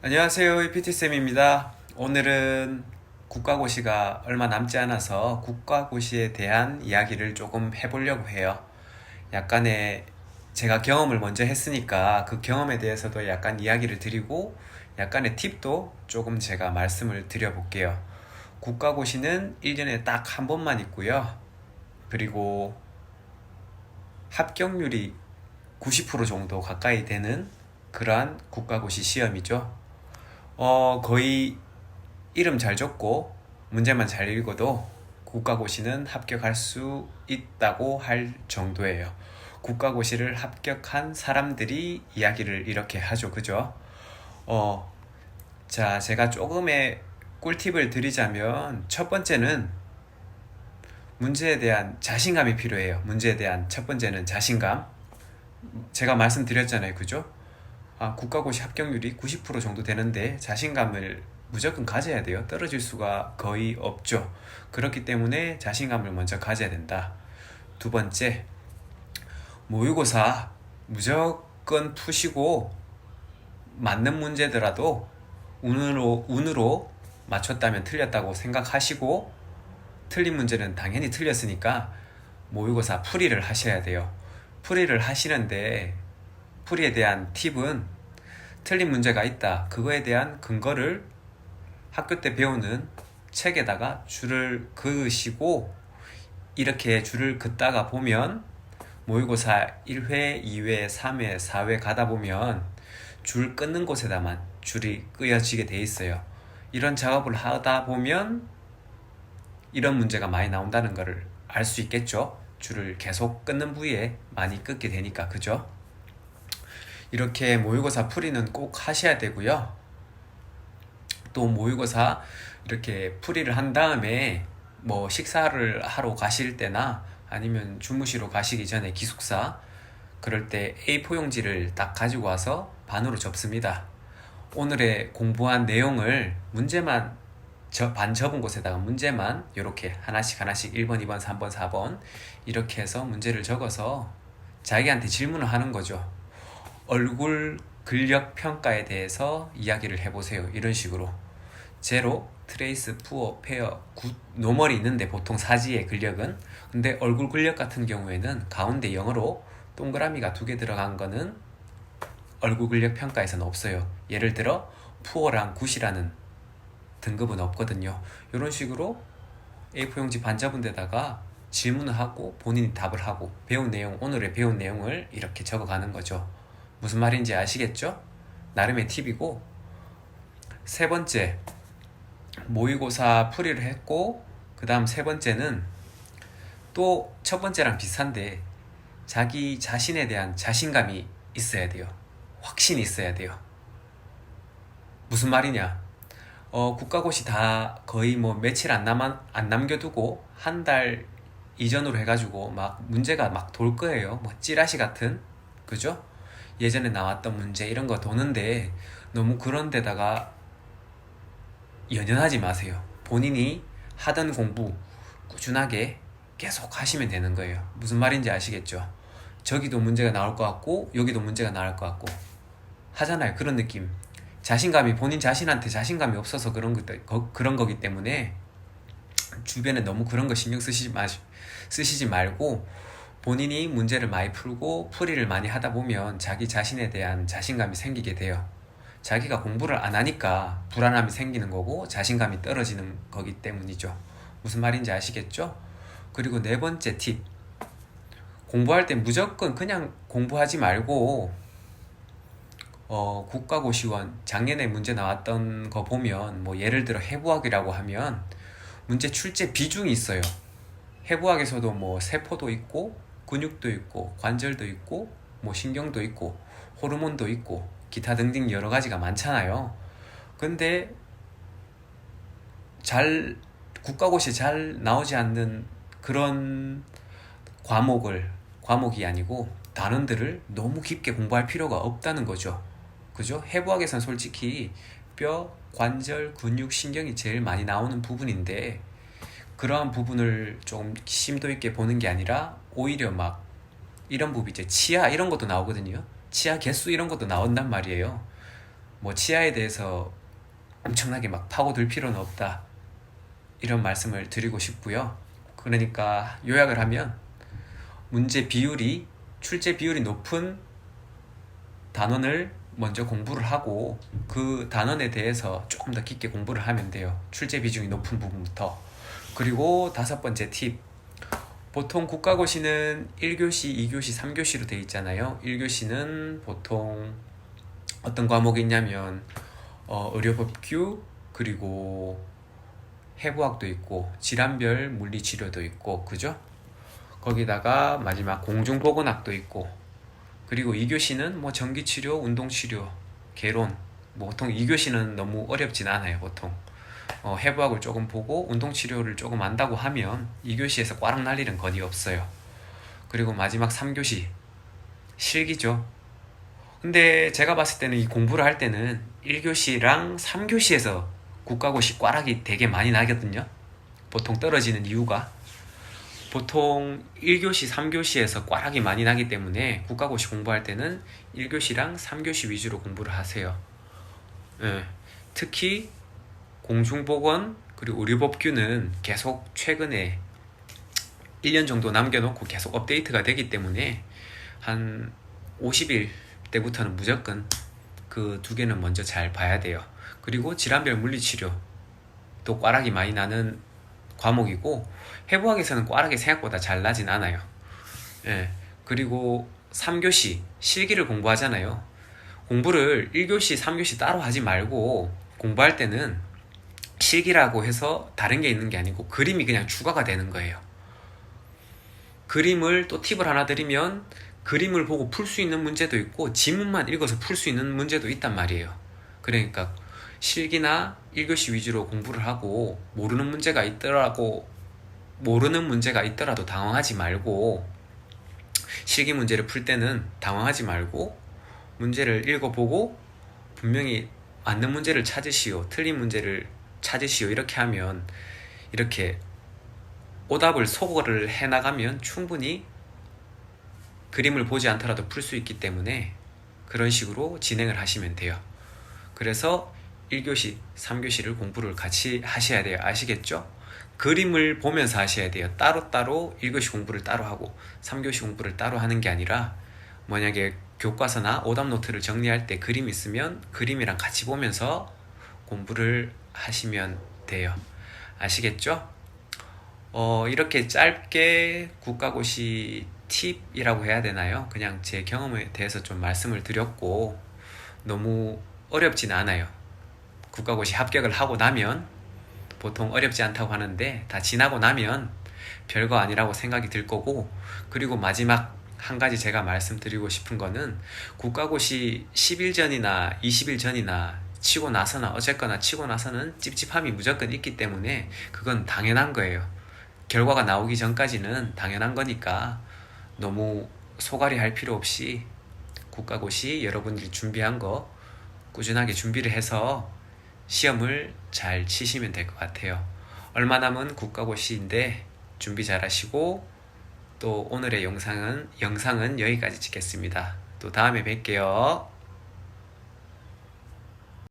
안녕하세요. PT쌤입니다. 오늘은 국가고시가 얼마 남지 않아서 국가고시에 대한 이야기를 조금 해보려고 해요. 약간의 제가 경험을 먼저 했으니까 그 경험에 대해서도 약간 이야기를 드리고 약간의 팁도 조금 제가 말씀을 드려볼게요. 국가고시는 1년에 딱 한 번만 있고요. 그리고 합격률이 90% 정도 가까이 되는 그러한 국가고시 시험이죠. 거의 이름 잘 적고 문제만 잘 읽어도 국가고시는 합격할 수 있다고 할 정도예요. 국가고시를 합격한 사람들이 이야기를 이렇게 하죠. 그죠? 어, 자, 제가 조금의 꿀팁을 드리자면 첫 번째는 문제에 대한 자신감이 필요해요. 문제에 대한 첫 번째는 자신감. 제가 말씀드렸잖아요. 그죠? 국가고시 합격률이 90% 정도 되는데 자신감을 무조건 가져야 돼요. 떨어질 수가 거의 없죠. 그렇기 때문에 자신감을 먼저 가져야 된다. 두 번째, 모의고사 무조건 푸시고 맞는 문제더라도 운으로 맞췄다면 틀렸다고 생각하시고 틀린 문제는 당연히 틀렸으니까 모의고사 풀이를 하셔야 돼요. 풀이를 하시는데 풀이에 대한 팁은 틀린 문제가 있다. 그거에 대한 근거를 학교 때 배우는 책에다가 줄을 그으시고 이렇게 줄을 긋다가 보면 모의고사 1회, 2회, 3회, 4회 가다 보면 줄 끊는 곳에다만 줄이 끄여지게 돼 있어요. 이런 작업을 하다 보면 이런 문제가 많이 나온다는 것을 알 수 있겠죠. 줄을 계속 끊는 부위에 많이 끊게 되니까. 그죠? 이렇게 모의고사 풀이는 꼭 하셔야 되고요. 또 모의고사 이렇게 풀이를 한 다음에 뭐 식사를 하러 가실 때나 아니면 주무시러 가시기 전에 기숙사 그럴 때 A4 용지를 딱 가지고 와서 반으로 접습니다. 오늘의 공부한 내용을 문제만 반 접은 곳에다가 문제만 이렇게 하나씩 1번, 2번, 3번, 4번 이렇게 해서 문제를 적어서 자기한테 질문을 하는 거죠. 얼굴 근력 평가에 대해서 이야기를 해보세요. 이런 식으로 제로, 트레이스, 푸어, 페어, 굿, 노멀이 있는데 보통 사지의 근력은 근데 얼굴 근력 같은 경우에는 가운데 영어로 동그라미가 2개 들어간 거는 얼굴 근력 평가에서는 없어요. 예를 들어 푸어랑 굿이라는 등급은 없거든요. 이런 식으로 A4 용지 반 접은 데다가 질문을 하고 본인이 답을 하고 배운 내용, 오늘의 배운 내용을 이렇게 적어가는 거죠. 무슨 말인지 아시겠죠? 나름의 팁이고 세 번째 모의고사 풀이를 했고 그 다음 세 번째는 또 첫 번째랑 비슷한데 자기 자신에 대한 자신감이 있어야 돼요. 확신이 있어야 돼요. 무슨 말이냐? 국가고시 다 거의 뭐 며칠 안 남겨두고 한 달 이전으로 해가지고 막 문제가 막 돌 거예요. 뭐 찌라시 같은 그죠? 예전에 나왔던 문제 이런 거 도는데 너무 그런 데다가 연연하지 마세요. 본인이 하던 공부 꾸준하게 계속 하시면 되는 거예요. 무슨 말인지 아시겠죠? 저기도 문제가 나올 것 같고 여기도 문제가 나올 것 같고 하잖아요. 그런 느낌. 자신감이 본인 자신한테 자신감이 없어서 그런 거기 때문에 주변에 너무 그런 거 신경 쓰시지 말고 본인이 문제를 많이 풀고 풀이를 많이 하다 보면 자기 자신에 대한 자신감이 생기게 돼요. 자기가 공부를 안 하니까 불안함이 생기는 거고 자신감이 떨어지는 거기 때문이죠. 무슨 말인지 아시겠죠? 그리고 네 번째 팁. 공부할 때 무조건 그냥 공부하지 말고 국가고시원 작년에 문제 나왔던 거 보면 뭐 예를 들어 해부학이라고 하면 문제 출제 비중이 있어요. 해부학에서도 뭐 세포도 있고 근육도 있고 관절도 있고 뭐 신경도 있고 호르몬도 있고 기타 등등 여러 가지가 많잖아요. 근데 국가고시에 잘 나오지 않는 그런 과목이 아니고 단원들을 너무 깊게 공부할 필요가 없다는 거죠. 그죠? 해부학에선 솔직히 뼈, 관절, 근육, 신경이 제일 많이 나오는 부분인데 그러한 부분을 좀 심도 있게 보는 게 아니라 오히려 막 이런 부분 이제 치아 이런 것도 나오거든요. 치아 개수 이런 것도 나온단 말이에요. 뭐 치아에 대해서 엄청나게 막 파고들 필요는 없다, 이런 말씀을 드리고 싶고요. 그러니까 요약을 하면 출제 비율이 높은 단원을 먼저 공부를 하고 그 단원에 대해서 조금 더 깊게 공부를 하면 돼요. 출제 비중이 높은 부분부터. 그리고 5번째 팁. 보통 국가고시는 1교시, 2교시, 3교시로 되어 있잖아요. 1교시는 보통 어떤 과목이 있냐면 의료법규, 그리고 해부학도 있고 질환별 물리치료도 있고, 그죠? 거기다가 마지막 공중보건학도 있고, 그리고 2교시는 뭐 전기치료, 운동치료, 개론, 뭐 보통 2교시는 너무 어렵진 않아요. 보통 해부학을 조금 보고 운동치료를 조금 안다고 하면 2교시에서 꽈락 날 일은 거의 없어요. 그리고 마지막 3교시 실기죠. 근데 제가 봤을 때는 이 공부를 할 때는 1교시랑 3교시에서 국가고시 꽈락이 되게 많이 나거든요. 보통 떨어지는 이유가 보통 1교시, 3교시에서 꽈락이 많이 나기 때문에 국가고시 공부할 때는 1교시랑 3교시 위주로 공부를 하세요. 예. 특히 공중보건 그리고 의료법규는 계속 최근에 1년 정도 남겨놓고 계속 업데이트가 되기 때문에 한 50일 때부터는 무조건 그 2개는 먼저 잘 봐야 돼요. 그리고 질환별 물리치료 또 꽈락이 많이 나는 과목이고, 해부학에서는 꽈락이 생각보다 잘 나진 않아요. 예. 그리고 3교시 실기를 공부하잖아요. 공부를 1교시, 3교시 따로 하지 말고 공부할 때는 실기라고 해서 다른 게 있는 게 아니고 그림이 그냥 추가가 되는 거예요. 그림을 또 팁을 하나 드리면, 그림을 보고 풀 수 있는 문제도 있고 지문만 읽어서 풀 수 있는 문제도 있단 말이에요. 그러니까 실기나 1교시 위주로 공부를 하고 모르는 문제가 있더라도 당황하지 말고, 실기 문제를 풀 때는 당황하지 말고 문제를 읽어보고 분명히 맞는 문제를 찾으시오, 틀린 문제를 찾으시오, 이렇게 하면, 이렇게 오답을 소거를 해나가면 충분히 그림을 보지 않더라도 풀 수 있기 때문에 그런 식으로 진행을 하시면 돼요. 그래서 1교시, 3교시를 공부를 같이 하셔야 돼요. 아시겠죠? 그림을 보면서 하셔야 돼요. 따로따로 1교시 공부를 따로 하고 3교시 공부를 따로 하는 게 아니라, 만약에 교과서나 오답노트를 정리할 때 그림 있으면 그림이랑 같이 보면서 공부를 하시면 돼요. 아시겠죠? 이렇게 짧게 국가고시 팁이라고 해야 되나요? 그냥 제 경험에 대해서 좀 말씀을 드렸고, 너무 어렵진 않아요. 국가고시 합격을 하고 나면 보통 어렵지 않다고 하는데, 다 지나고 나면 별거 아니라고 생각이 들 거고, 그리고 마지막 한 가지 제가 말씀드리고 싶은 거는, 국가고시 10일 전이나 20일 전이나 치고 나서나 어쨌거나 치고 나서는 찝찝함이 무조건 있기 때문에 그건 당연한 거예요. 결과가 나오기 전까지는 당연한 거니까 너무 소갈이 할 필요 없이 국가고시 여러분들이 준비한 거 꾸준하게 준비를 해서 시험을 잘 치시면 될 것 같아요. 얼마 남은 국가고시인데 준비 잘 하시고, 또 오늘의 영상은 여기까지 찍겠습니다. 또 다음에 뵐게요.